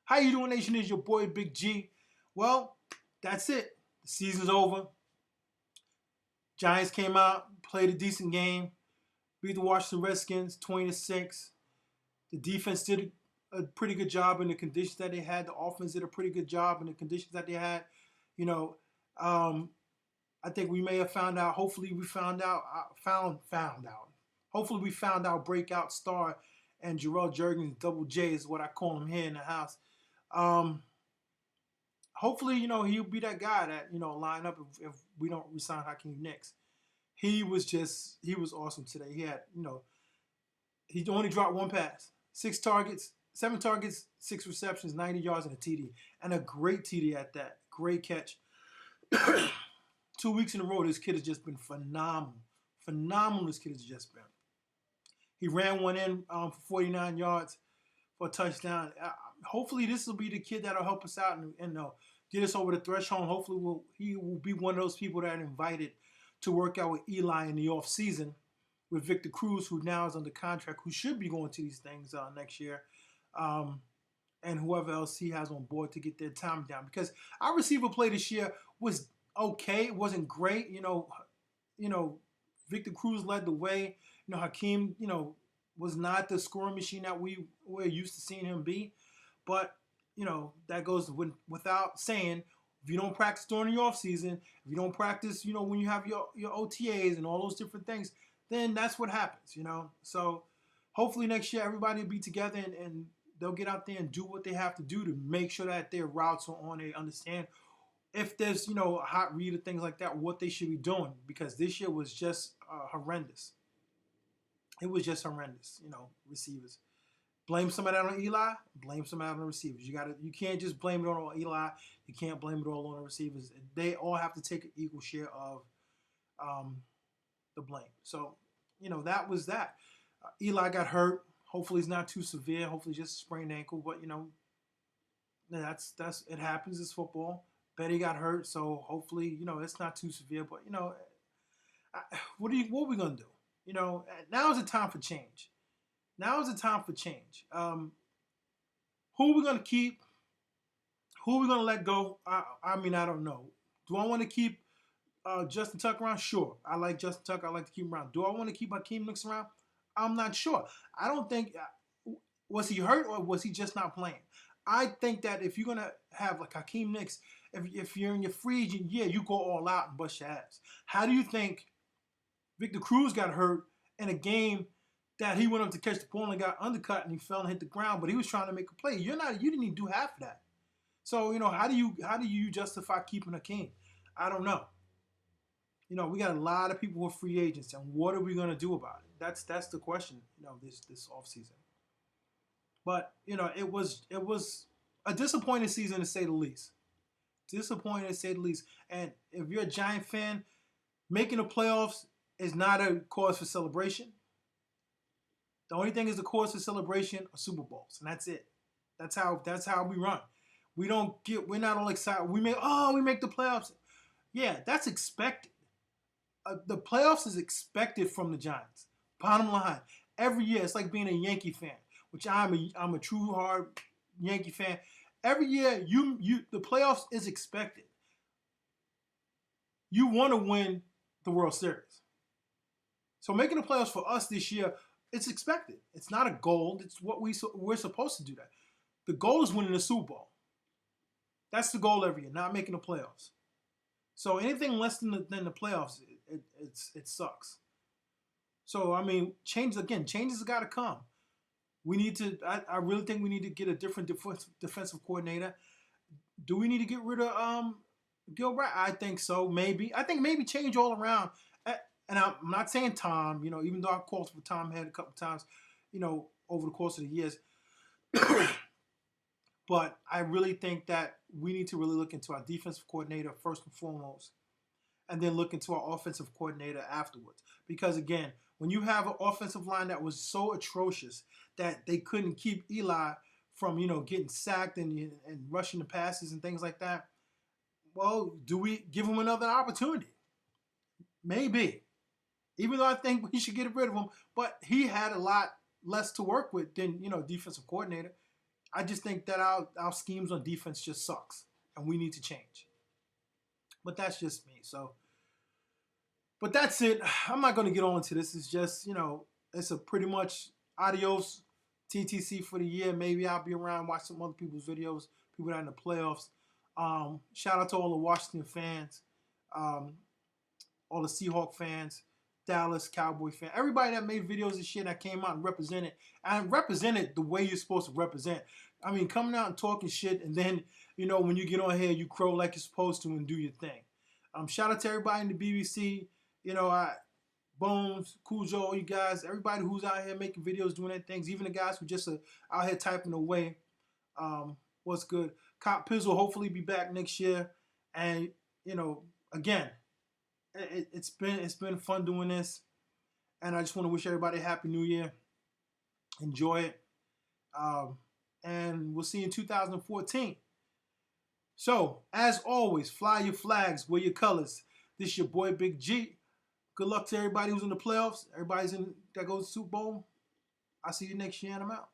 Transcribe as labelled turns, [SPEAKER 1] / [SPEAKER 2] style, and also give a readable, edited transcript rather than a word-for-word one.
[SPEAKER 1] How you doing, Nation? Is your boy Big G. Well, that's it. The season's over. Giants came out, played a decent game, beat the Washington Redskins 20-6. The defense did a pretty good job in the conditions that they had. The offense did a pretty good job in the conditions that they had. You know, um, I think we may have found out. Hopefully, we found out. Found out. Hopefully, we found out breakout star and Jarrell Jergens, Double J is what I call him here in the house. Um, Hopefully, he'll be that guy that line up if we don't resign Hakeem Nicks. He was awesome today. He only dropped one pass, 7 targets, 6 receptions, 90 yards, and a TD, and a great TD at that. Great catch. 2 weeks in a row, this kid has just been phenomenal. Phenomenal. This kid has just been. He ran one in for 49 yards for a touchdown. Hopefully, this will be the kid that'll help us out and get us over the threshold. Hopefully, he will be one of those people that are invited to work out with Eli in the offseason with Victor Cruz, who now is under contract, who should be going to these things next year, and whoever else he has on board to get their time down. Because our receiver play this year was okay. It wasn't great. Victor Cruz led the way. Hakeem, was not the scoring machine that we were used to seeing him be. But, that goes without saying. If you don't practice during the offseason, if you don't practice, when you have your OTAs and all those different things, then that's what happens, So hopefully next year everybody will be together and they'll get out there and do what they have to do to make sure that their routes are on. They understand if there's, a hot read or things like that, what they should be doing. Because this year was just horrendous. It was just horrendous, receivers. Blame some of that on Eli. Blame some of that on the receivers. You can't just blame it on Eli. You can't blame it all on the receivers. They all have to take an equal share of the blame. So, that was that. Eli got hurt. Hopefully, it's not too severe. Hopefully, just a sprained ankle. But that's it happens. It's football. Betty got hurt, so hopefully, it's not too severe. But what are we gonna do? Now is the time for change. Now is the time for change. Who are we going to keep? Who are we going to let go? I don't know. Do I want to keep Justin Tucker around? Sure. I like Justin Tucker. I like to keep him around. Do I want to keep Hakeem Nicks around? I'm not sure. I don't think, was he hurt or was he just not playing? I think that if you're going to have like Hakeem Nicks, if you're in your free agent, yeah, you go all out and bust your ass. How do you think Victor Cruz got hurt in a game that he went up to catch the ball and got undercut and he fell and hit the ground, but he was trying to make a play? You didn't even do half of that. So, how do you justify keeping Hakeem? I don't know. We got a lot of people who are free agents, and what are we gonna do about it? That's the question, this offseason. But, it was a disappointing season to say the least. Disappointing to say the least. And if you're a Giant fan, making the playoffs is not a cause for celebration. The only thing is the cause for celebration are Super Bowls, and that's it. That's how we run. We're not all excited. We make the playoffs. Yeah, that's expected. The playoffs is expected from the Giants. Bottom line, every year it's like being a Yankee fan, which I'm a true hard Yankee fan. Every year the playoffs is expected. You want to win the World Series. So making the playoffs for us this year, it's expected. It's not a goal. It's what we're supposed to do that. The goal is winning the Super Bowl. That's the goal every year, not making the playoffs. So anything less than the playoffs, it sucks. So, changes have got to come. We need to, I really think we need to get a different defensive coordinator. Do we need to get rid of Gilbert? I think so, maybe. I think maybe change all around. And I'm not saying Tom, even though I've called for Tom Head a couple times, over the course of the years. But I really think that we need to really look into our defensive coordinator first and foremost, and then look into our offensive coordinator afterwards. Because, again, when you have an offensive line that was so atrocious that they couldn't keep Eli from, getting sacked and rushing the passes and things like that, well, do we give him another opportunity? Maybe. Even though I think we should get rid of him, but he had a lot less to work with than, defensive coordinator. I just think that our schemes on defense just sucks, and we need to change. But that's just me. So, but that's it. I'm not going to get on to this. It's just, it's a pretty much adios TTC for the year. Maybe I'll be around, watch some other people's videos, people that are in the playoffs. Shout out to all the Washington fans, all the Seahawk fans, Dallas Cowboy fans, everybody that made videos and shit that came out and represented the way you're supposed to represent. I mean, coming out and talking shit, and then, when you get on here, you crow like you're supposed to and do your thing. Shout out to everybody in the BBC, Bones, Cool Joe, you guys, everybody who's out here making videos, doing their things, even the guys who just out here typing away. What's good? Cop Piz will hopefully be back next year. And, again, it's been fun doing this. And I just want to wish everybody a Happy New Year. Enjoy it. And we'll see you in 2014. So, as always, fly your flags, wear your colors. This is your boy, Big G. Good luck to everybody who's in the playoffs. Everybody's that goes to the Super Bowl. I'll see you next year, and I'm out.